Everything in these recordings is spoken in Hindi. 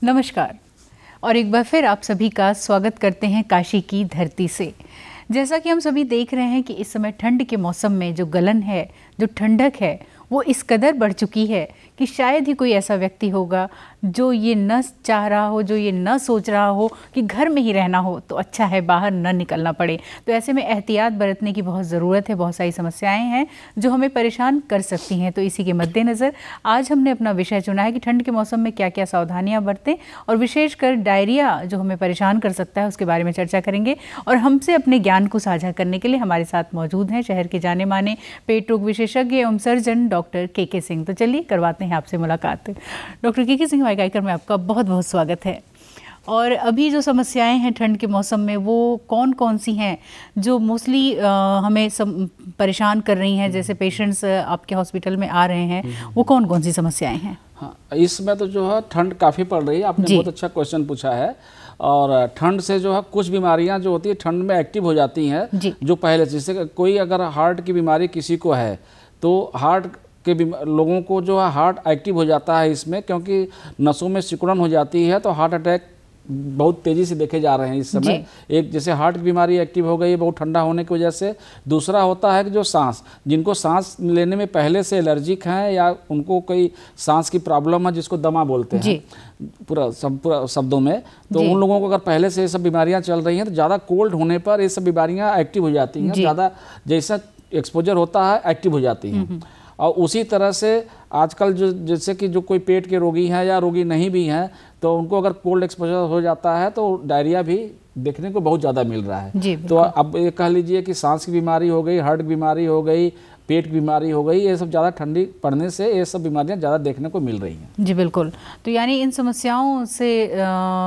नमस्कार और एक बार फिर आप सभी का स्वागत करते हैं काशी की धरती से। जैसा कि हम सभी देख रहे हैं कि इस समय ठंड के मौसम में जो गलन है, जो ठंडक है, वो इस कदर बढ़ चुकी है कि शायद ही कोई ऐसा व्यक्ति होगा जो ये न चाह रहा हो, जो ये न सोच रहा हो कि घर में ही रहना हो तो अच्छा है, बाहर न निकलना पड़े। तो ऐसे में एहतियात बरतने की बहुत ज़रूरत है। बहुत सारी समस्याएं हैं जो हमें परेशान कर सकती हैं। तो इसी के मद्देनज़र आज हमने अपना विषय चुना है कि ठंड के मौसम में क्या क्या सावधानियाँ बरतें और विशेषकर डायरिया जो हमें परेशान कर सकता है उसके बारे में चर्चा करेंगे। और हमसे अपने ज्ञान को साझा करने के लिए हमारे साथ मौजूद हैं शहर के जाने माने पेट रोग विशेषज्ञ एवं सर्जन डॉक्टर के सिंह। तो चलिए करवाते हैं आपसे मुलाकात। डॉक्टर के सिंह वाईकाईकर में आपका बहुत बहुत स्वागत है। और अभी जो समस्याएं हैं ठंड के मौसम में वो कौन कौन सी हैं जो मोस्टली हमें परेशान कर रही हैं, जैसे पेशेंट्स आपके हॉस्पिटल में आ रहे हैं, वो कौन कौन सी समस्याएं हैं? हाँ, इसमें तो जो है ठंड काफ़ी पड़ रही है। आपने बहुत अच्छा क्वेश्चन पूछा है। और ठंड से जो है कुछ बीमारियां जो होती है ठंड में एक्टिव हो जाती हैं, जो पहले से। जैसे कोई अगर हार्ट की बीमारी किसी को है तो हार्ट के लोगों को जो है हार्ट एक्टिव हो जाता है इसमें, क्योंकि नसों में सिकुड़न हो जाती है तो हार्ट अटैक बहुत तेज़ी से देखे जा रहे हैं इस समय। एक जैसे हार्ट की बीमारी एक्टिव हो गई है बहुत ठंडा होने की वजह से। दूसरा होता है कि जो सांस, जिनको सांस लेने में पहले से एलर्जिक हैं या उनको कोई सांस की प्रॉब्लम है जिसको दमा बोलते हैं पूरा शब्दों में, तो उन लोगों को अगर पहले से ये सब बीमारियां चल रही हैं तो ज़्यादा कोल्ड होने पर ये सब बीमारियां एक्टिव हो जाती हैं। ज़्यादा जैसा एक्सपोजर होता है एक्टिव हो जाती हैं। और उसी तरह से आजकल जो जैसे कि जो कोई पेट के रोगी हैं या रोगी नहीं भी हैं तो उनको अगर कोल्ड एक्सपोजर हो जाता है तो डायरिया भी देखने को बहुत ज़्यादा मिल रहा है। तो अब ये कह लीजिए कि सांस की बीमारी हो गई, हार्ट की बीमारी हो गई, पेट की बीमारी हो गई, ये सब ज़्यादा ठंडी पड़ने से ये सब बीमारियां ज़्यादा देखने को मिल रही हैं। जी बिल्कुल। तो यानी इन समस्याओं से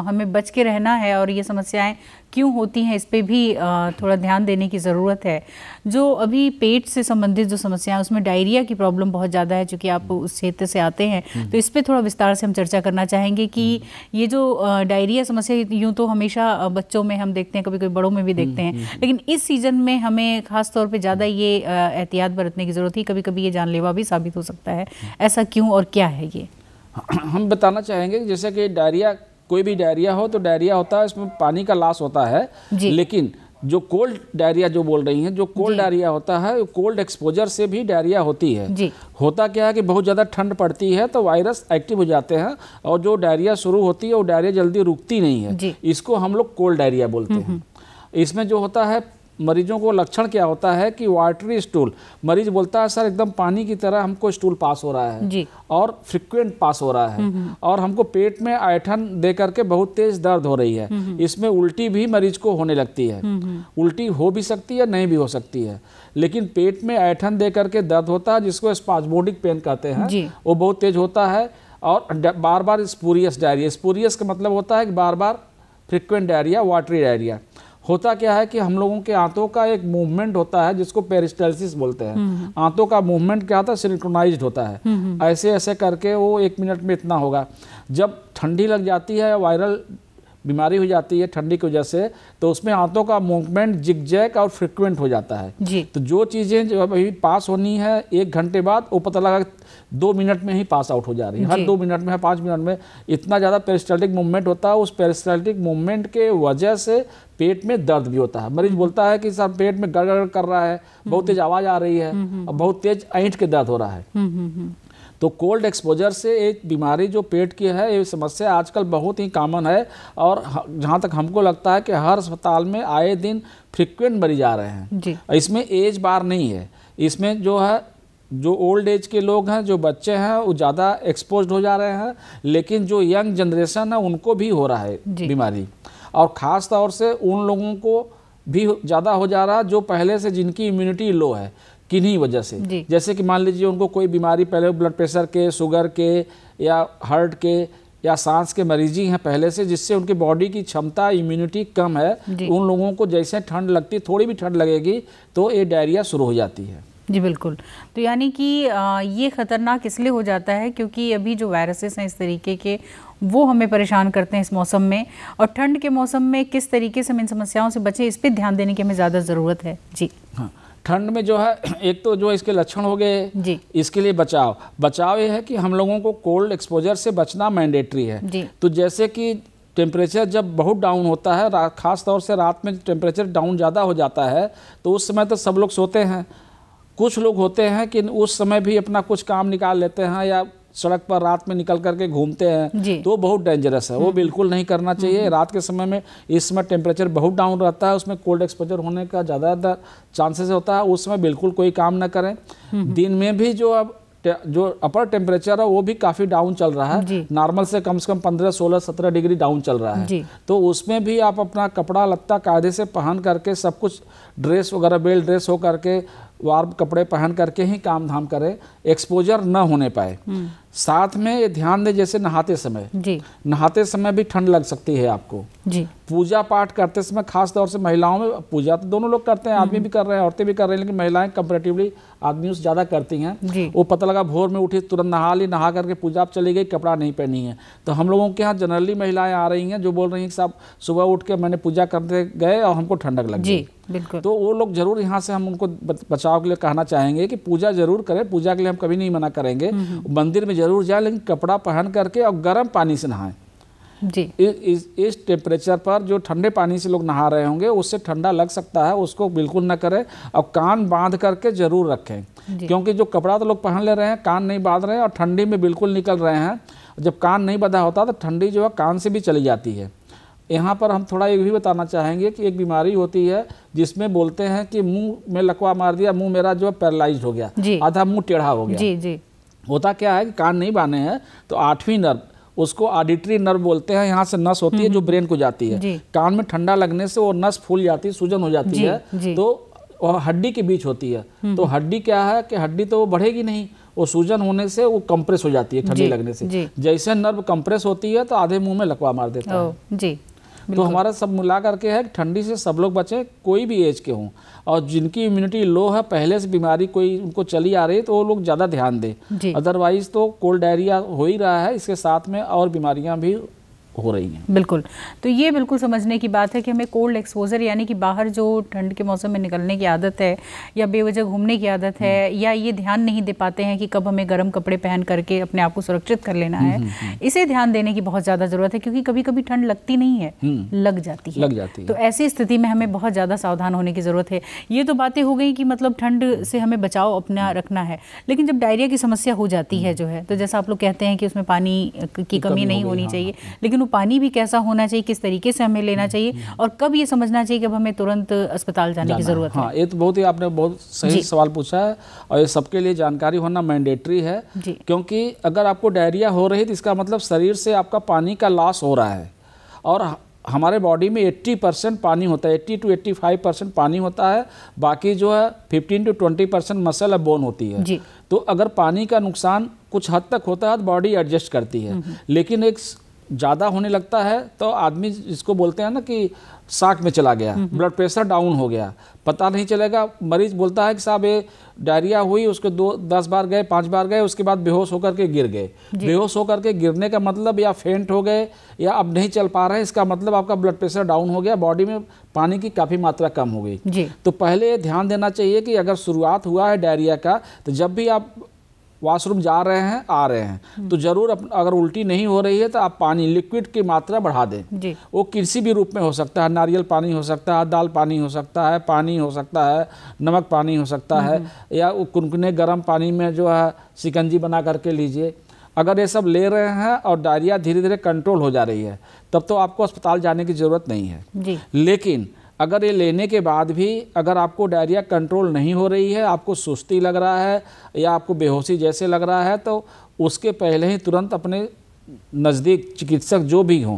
हमें बच के रहना है और ये समस्याएं क्यों होती हैं इस पे भी थोड़ा ध्यान देने की ज़रूरत है। जो अभी पेट से संबंधित जो समस्याएं, उसमें डायरिया की प्रॉब्लम बहुत ज़्यादा है, चूँकि आप उस क्षेत्र से आते हैं तो इस पर थोड़ा विस्तार से हम चर्चा करना चाहेंगे कि ये जो डायरिया समस्या यूँ तो हमेशा बच्चों में हम देखते हैं, कभी कभी बड़ों में भी देखते हैं, लेकिन इस सीज़न में हमें ख़ास तौर पर ज़्यादा ये एहतियात बरतने की ज़रूरत है। कभी कभी ये जानलेवा भी साबित हो सकता है। ऐसा क्यों और क्या है ये? हम बताना चाहेंगे जैसे कि डायरिया, कोई भी डायरिया हो तो डायरिया होता है, इसमें पानी का लॉस होता है। लेकिन जो कोल्ड डायरिया जो बोल रही हैं, जो कोल्ड डायरिया होता है, कोल्ड एक्सपोजर से भी डायरिया होती है। होता क्या है कि बहुत ज़्यादा ठंड पड़ती है तो वायरस एक्टिव हो जाते हैं और जो डायरिया शुरू होती है वो डायरिया जल्दी रुकती नहीं है। इसको हम लोग कोल्ड डायरिया बोलते हैं। इसमें जो होता है मरीजों को लक्षण क्या होता है कि वाटरी स्टूल, मरीज बोलता है सर एकदम पानी की तरह हमको स्टूल पास हो रहा है और फ्रिक्वेंट पास हो रहा है और हमको पेट में ऐंठन दे करके बहुत तेज दर्द हो रही है। इसमें उल्टी भी मरीज को होने लगती है। उल्टी हो भी सकती है, नहीं भी हो सकती है, लेकिन पेट में ऐंठन दे करके दर्द होता है जिसको स्पाज्मोडिक पेन कहते हैं, वो बहुत तेज होता है। और बार बार स्पूरियस डायरिया, स्पूरियस का मतलब होता है कि बार बार फ्रिक्वेंट डायरिया, वाटरी डायरिया। होता क्या है कि हम लोगों के आंतों का एक मूवमेंट होता है जिसको पेरिस्टाल्सिस बोलते हैं। आंतों का मूवमेंट क्या होता है, सिंक्रोनाइज्ड होता है। ऐसे ऐसे करके वो 1 मिनट में इतना होगा। जब ठंडी लग जाती है, वायरल बीमारी हो जाती है ठंडी की वजह से, तो उसमें आंतों का मूवमेंट जिगजैग और फ्रिक्वेंट हो जाता है। तो जो चीज़ें जो अभी पास होनी है 1 घंटे बाद, वो पता लगा 2 मिनट में ही पास आउट हो जा रही है। हर 2 मिनट में, 5 मिनट में इतना ज़्यादा पेरिस्टाल्टिक मूवमेंट होता है। उस पेरिस्टाल्टिक मूवमेंट के वजह से पेट में दर्द भी होता है। मरीज बोलता है कि सर पेट में गड़गड़ कर रहा है, बहुत तेज आवाज़ आ रही है और बहुत तेज ऐंठ के दर्द हो रहा है। तो कोल्ड एक्सपोजर से एक बीमारी जो पेट की है, ये समस्या आजकल बहुत ही कॉमन है और जहाँ तक हमको लगता है कि हर अस्पताल में आए दिन फ्रिक्वेंट मरीज आ रहे हैं। इसमें एज बार नहीं है। इसमें जो है जो ओल्ड एज के लोग हैं, जो बच्चे हैं, वो ज़्यादा एक्सपोज हो जा रहे हैं, लेकिन जो यंग जनरेशन है उनको भी हो रहा है बीमारी। और ख़ास तौर से उन लोगों को भी ज़्यादा हो जा रहा है जो पहले से जिनकी इम्यूनिटी लो है, किन्हीं वजह से। जैसे कि मान लीजिए उनको कोई बीमारी पहले ब्लड प्रेशर के, शुगर के या हार्ट के या सांस के मरीजी हैं पहले से, जिससे उनकी बॉडी की क्षमता, इम्यूनिटी कम है। उन लोगों को जैसे ठंड लगती, थोड़ी भी ठंड लगेगी तो ये डायरिया शुरू हो जाती है। जी बिल्कुल। तो यानी कि ये ख़तरनाक इसलिए हो जाता है क्योंकि अभी जो वायरसेस हैं इस तरीके के, वो हमें परेशान करते हैं इस मौसम में। और ठंड के मौसम में किस तरीके से हम इन समस्याओं से बचें, इस पर ध्यान देने की हमें ज़्यादा ज़रूरत है। जी हाँ, ठंड में जो है एक तो जो इसके लक्षण हो गए, इसके लिए बचाव ये है कि हम लोगों को कोल्ड एक्सपोजर से बचना मैंडेटरी है। तो जैसे कि टेम्परेचर जब बहुत डाउन होता है, ख़ास तौर से रात में टेम्परेचर डाउन ज़्यादा हो जाता है, तो उस समय तो सब लोग सोते हैं। कुछ लोग होते हैं कि उस समय भी अपना कुछ काम निकाल लेते हैं या सड़क पर रात में निकल करके घूमते हैं, तो बहुत डेंजरस है, वो बिल्कुल नहीं करना चाहिए। रात के समय में इस समय टेम्परेचर बहुत डाउन रहता है, उसमें कोल्ड एक्सपोजर होने का ज़्यादा चांसेस होता है, उस समय बिल्कुल कोई काम ना करें। दिन में भी जो अपर टेम्परेचर है वो भी काफ़ी डाउन चल रहा है, नॉर्मल से कम 15, 16, 17 डिग्री डाउन चल रहा है। तो उसमें भी आप अपना कपड़ा लत्ता कायदे से पहन करके, सब कुछ ड्रेस वगैरह बेल ड्रेस हो करके, वार्म कपड़े पहन करके ही काम धाम करें, एक्सपोजर न होने पाए। साथ में ये ध्यान दें, जैसे नहाते समय भी ठंड लग सकती है आपको। पूजा पाठ करते समय, खास तौर से महिलाओं में, पूजा तो दोनों लोग करते हैं, आदमी भी कर रहे हैं, औरतें भी कर रही हैं, लेकिन महिलाएं कंपैरेटिवली आदमी से ज़्यादा करती हैं। वो पता लगा भोर में उठी, तुरंत नहा करके पूजा आप चली गई, कपड़ा नहीं पहनी है। तो हम लोगों के यहाँ जनरली महिलाएं आ रही हैं जो बोल रही हैं कि साहब सुबह उठ के मैंने पूजा करते गए और हमको ठंडक लग गई। बिल्कुल। तो वो लोग जरूर यहाँ से हम उनको बचाव के लिए कहना चाहेंगे कि पूजा जरूर करें, पूजा के लिए हम कभी नहीं मना करेंगे, मंदिर में जरूर जाए, लेकिन कपड़ा पहन करके और गर्म पानी से नहाएं। इस टेम्परेचर पर जो ठंडे पानी से लोग नहा रहे होंगे उससे ठंडा लग सकता है, उसको बिल्कुल ना करें। और कान बांध करके जरूर रखें, क्योंकि जो कपड़ा तो लोग पहन ले रहे हैं, कान नहीं बांध रहे हैं और ठंडी में बिल्कुल निकल रहे हैं। जब कान नहीं बंधा होता तो ठंडी जो है कान से भी चली जाती है। यहाँ पर हम थोड़ा ये भी बताना चाहेंगे कि एक बीमारी होती है जिसमें बोलते हैं कि मुंह में लकवा मार दिया, मुंह मेरा जो है पैरालाइज्ड हो गया, आधा मुंह टेढ़ा हो गया। होता क्या है कि कान नहीं बांधे हैं तो 8वीं नर्व, उसको ऑडिटरी नर्व बोलते हैं, यहाँ से नस होती है जो ब्रेन को जाती है, कान में ठंडा लगने से वो नस फूल जाती है, सूजन हो जाती है, तो हड्डी के बीच होती है। तो हड्डी क्या है कि हड्डी तो वो बढ़ेगी नहीं, वो सूजन होने से वो कंप्रेस हो जाती है ठंडी लगने से। जैसे नर्व कंप्रेस होती है तो आधे मुंह में लकवा मार देता है। तो हमारा सब मिला करके है कि ठंडी से सब लोग बचें, कोई भी एज के हों, और जिनकी इम्यूनिटी लो है, पहले से बीमारी कोई उनको चली आ रही है, तो वो लोग ज़्यादा ध्यान दें। अदरवाइज तो कोल्ड डायरिया हो ही रहा है, इसके साथ में और बीमारियां भी हो रही हैं। बिल्कुल। तो ये बिल्कुल समझने की बात है कि हमें कोल्ड एक्सपोजर यानी कि बाहर जो ठंड के मौसम में निकलने की आदत है या बेवजह घूमने की आदत है, या ये ध्यान नहीं दे पाते हैं कि कब हमें गर्म कपड़े पहन करके अपने आप को सुरक्षित कर लेना है, इसे ध्यान देने की बहुत ज़्यादा ज़रूरत है, क्योंकि कभी कभी ठंड लगती नहीं है, लग जाती है। तो ऐसी स्थिति में हमें बहुत ज़्यादा सावधान होने की ज़रूरत है। ये तो बातें हो गई कि मतलब ठंड से हमें बचाव अपना रखना है, लेकिन जब डायरिया की समस्या हो जाती है जो है, तो जैसा आप लोग कहते हैं कि उसमें पानी की कमी नहीं होनी चाहिए, लेकिन वो पानी भी कैसा होना चाहिए, किस तरीके से हमें लेना चाहिए, और कब ये समझना चाहिए कि अब हमें तुरंत अस्पताल जाने की जरूरत है। ये तो बहुत ही आपने बहुत सही सवाल पूछा है, और ये सबके लिए जानकारी होना मैंडेटरी है, क्योंकि अगर आपको डायरिया हो रही है तो इसका मतलब शरीर से आपका पानी का लॉस हो रहा है, और हमारे बॉडी में 80% पानी होता है, 80 to 85% पानी होता है, बाकी जो है 15 to 20% मसल और बोन होती है। तो अगर पानी का नुकसान कुछ हद तक होता है तो बॉडी एडजस्ट करती है, लेकिन एक ज़्यादा होने लगता है तो आदमी, जिसको बोलते हैं ना कि शाक में चला गया, ब्लड प्रेशर डाउन हो गया, पता नहीं चलेगा। मरीज बोलता है कि साहब ये डायरिया हुई, उसके 10 बार गए, 5 बार गए, उसके बाद बेहोश होकर के गिर गए। बेहोश होकर के गिरने का मतलब या फेंट हो गए या अब नहीं चल पा रहे, इसका मतलब आपका ब्लड प्रेशर डाउन हो गया, बॉडी में पानी की काफ़ी मात्रा कम हो गई। तो पहले ध्यान देना चाहिए कि अगर शुरुआत हुआ है डायरिया का, तो जब भी आप वॉशरूम जा रहे हैं, आ रहे हैं, तो जरूर अगर उल्टी नहीं हो रही है तो आप पानी, लिक्विड की मात्रा बढ़ा दें। वो किसी भी रूप में हो सकता है, नारियल पानी हो सकता है, दाल पानी हो सकता है, पानी हो सकता है, नमक पानी हो सकता है, या कुनकुने गर्म पानी में जो है शिकंजी बना करके लीजिए। अगर ये सब ले रहे हैं और डायरिया धीरे धीरे कंट्रोल हो जा रही है, तब तो आपको अस्पताल जाने की ज़रूरत नहीं है। लेकिन अगर ये लेने के बाद भी अगर आपको डायरिया कंट्रोल नहीं हो रही है, आपको सुस्ती लग रहा है या आपको बेहोशी जैसे लग रहा है, तो उसके पहले ही तुरंत अपने नज़दीक चिकित्सक जो भी हों,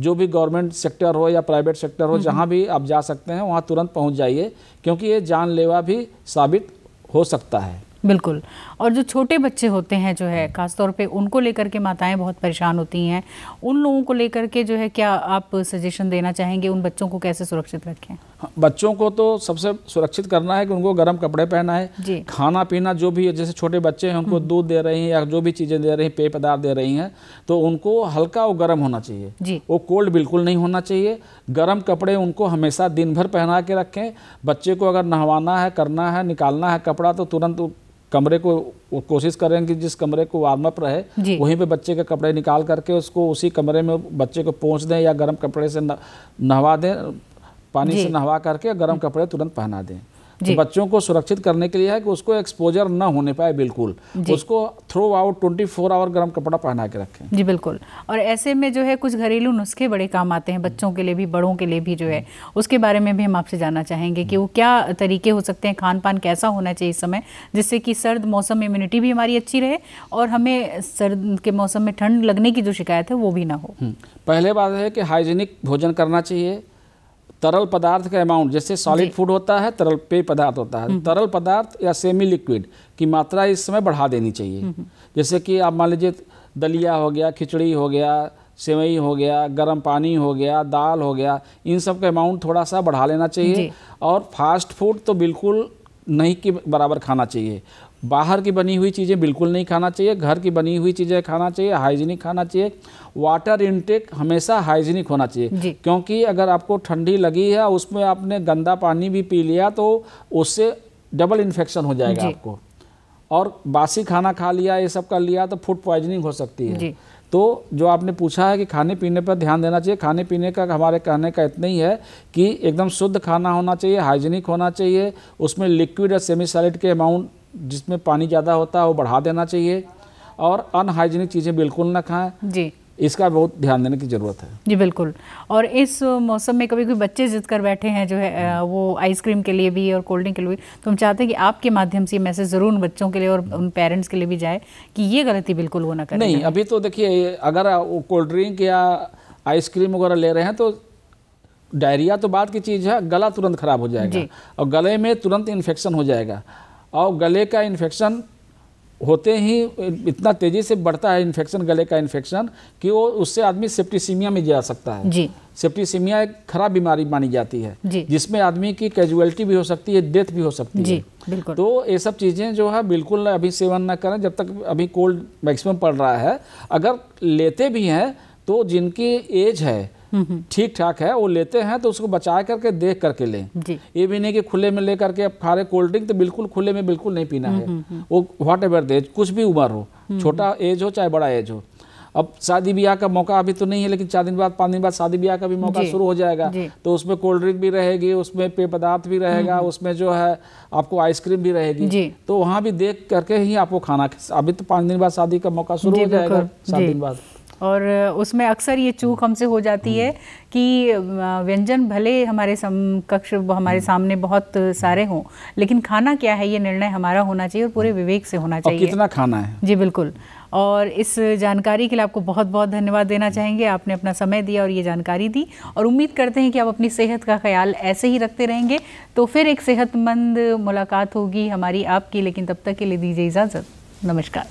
जो भी गवर्नमेंट सेक्टर हो या प्राइवेट सेक्टर हो, जहाँ भी आप जा सकते हैं वहाँ तुरंत पहुँच जाइए, क्योंकि ये जानलेवा भी साबित हो सकता है। बिल्कुल। और जो छोटे बच्चे होते हैं जो है ख़ासतौर पे उनको लेकर के माताएं बहुत परेशान होती हैं, उन लोगों को लेकर के जो है क्या आप सजेशन देना चाहेंगे, उन बच्चों को कैसे सुरक्षित रखें? हाँ, बच्चों को तो सबसे सुरक्षित करना है कि उनको गर्म कपड़े पहनाए, खाना पीना जो भी, जैसे छोटे बच्चे हैं उनको दूध दे रही हैं या जो भी चीज़ें दे रही हैं, पेय पदार्थ दे रही हैं, तो उनको हल्का और गर्म होना चाहिए, वो कोल्ड बिल्कुल नहीं होना चाहिए। गर्म कपड़े उनको हमेशा दिन भर पहना के रखें। बच्चे को अगर नहवाना है, करना है, निकालना है कपड़ा, तो तुरंत कमरे को कोशिश करें कि जिस कमरे को वार्म अप रहे वहीं पे बच्चे के कपड़े निकाल करके उसको उसी कमरे में बच्चे को पोंछ दें या गर्म कपड़े से नहवा दें, पानी से नहवा करके गर्म कपड़े तुरंत पहना दें। तो बच्चों को सुरक्षित करने के लिए है कि उसको एक्सपोजर ना होने पाए बिल्कुल, उसको थ्रू आउट 24 आवर गर्म कपड़ा पहना के रखें। जी बिल्कुल। और ऐसे में जो है कुछ घरेलू नुस्खे बड़े काम आते हैं बच्चों के लिए भी, बड़ों के लिए भी जो है, उसके बारे में भी हम आपसे जानना चाहेंगे कि वो क्या तरीके हो सकते हैं, खान पान कैसा होना चाहिए इस समय, जिससे कि सर्द मौसम में इम्यूनिटी भी हमारी अच्छी रहे और हमें सर्द के मौसम में ठंड लगने की जो शिकायत है वो भी ना हो। पहले बात है कि हाइजीनिक भोजन करना चाहिए। तरल पदार्थ का अमाउंट, जैसे सॉलिड फूड होता है, तरल पेय पदार्थ होता है, तरल पदार्थ या सेमी लिक्विड की मात्रा इस समय बढ़ा देनी चाहिए। जैसे कि आप मान लीजिए दलिया हो गया, खिचड़ी हो गया, सेवई हो गया, गर्म पानी हो गया, दाल हो गया, इन सब का अमाउंट थोड़ा सा बढ़ा लेना चाहिए। और फास्ट फूड तो बिल्कुल नहीं के बराबर खाना चाहिए। बाहर की बनी हुई चीज़ें बिल्कुल नहीं खाना चाहिए, घर की बनी हुई चीज़ें खाना चाहिए, हाइजीनिक खाना चाहिए। वाटर इनटेक हमेशा हाइजीनिक होना चाहिए, क्योंकि अगर आपको ठंडी लगी है उसमें आपने गंदा पानी भी पी लिया तो उससे डबल इन्फेक्शन हो जाएगा आपको। और बासी खाना खा लिया, ये सब कर लिया तो फूड पॉइजनिंग हो सकती है। तो जो आपने पूछा है कि खाने पीने पर ध्यान देना चाहिए, खाने पीने का हमारे कहने का इतना ही है कि एकदम शुद्ध खाना होना चाहिए, हाइजीनिक होना चाहिए। उसमें लिक्विड और सेमी सॉलिड के अमाउंट, जिसमें पानी ज़्यादा होता है वो बढ़ा देना चाहिए। और अनहाइजीनिक चीज़ें बिल्कुल ना खाएं जी, इसका बहुत ध्यान देने की ज़रूरत है। जी बिल्कुल। और इस मौसम में कभी कोई बच्चे जिद कर बैठे हैं जो है वो आइसक्रीम के लिए भी और कोल्ड ड्रिंक के लिए भी, तो हम चाहते हैं कि आपके माध्यम से मैसेज ज़रूर उन बच्चों के लिए और उन पेरेंट्स के लिए भी जाए कि ये गलती बिल्कुल वो ना करें। नहीं, अभी तो देखिए अगर कोल्ड ड्रिंक या आइसक्रीम वगैरह ले रहे हैं तो डायरिया तो बात की चीज़ है, गला तुरंत ख़राब हो जाएगा और गले में तुरंत इन्फेक्शन हो जाएगा। और गले का इन्फेक्शन होते ही इतना तेज़ी से बढ़ता है इन्फेक्शन, गले का इन्फेक्शन, कि वो उससे आदमी सेप्टिसीमिया में जा सकता है जी। सेप्टिसीमिया एक खराब बीमारी मानी जाती है जिसमें आदमी की कैजुअलिटी भी हो सकती है, डेथ भी हो सकती है। बिल्कुल। तो ये सब चीज़ें जो है बिल्कुल अभी सेवन ना करें जब तक अभी कोल्ड मैक्सिमम पड़ रहा है। अगर लेते भी हैं तो जिनकी एज है ठीक ठाक है वो लेते हैं तो उसको बचा करके देख करके लें। ये भी नहीं कि खुले में ले करके अब खा रहे। कोल्ड ड्रिंक तो बिल्कुल खुले में बिल्कुल नहीं पीना है, वो व्हाट एवर एज, कुछ भी उम्र हो, छोटा एज हो चाहे बड़ा एज हो। अब शादी ब्याह का मौका अभी तो नहीं है, लेकिन 4 दिन बाद 5 दिन बाद शादी ब्याह का भी मौका शुरू हो जाएगा, तो उसमें कोल्ड ड्रिंक भी रहेगी, उसमें पेय पदार्थ भी रहेगा, उसमें जो है आपको आइसक्रीम भी रहेगी, तो वहाँ भी देख करके ही आपको खाना। अभी तो 5 दिन बाद शादी का मौका शुरू हो जाएगा, 7 दिन बाद। और उसमें अक्सर ये चूक हमसे हो जाती है कि व्यंजन भले हमारे समकक्ष हमारे सामने बहुत सारे हों, लेकिन खाना क्या है ये निर्णय हमारा होना चाहिए और पूरे विवेक से होना चाहिए। और कितना खाना है। जी बिल्कुल। और इस जानकारी के लिए आपको बहुत बहुत धन्यवाद देना चाहेंगे, आपने अपना समय दिया और ये जानकारी दी, और उम्मीद करते हैं कि आप अपनी सेहत का ख्याल ऐसे ही रखते रहेंगे तो फिर एक सेहतमंद मुलाकात होगी हमारी आपकी। लेकिन तब तक के लिए दीजिए इजाज़त, नमस्कार।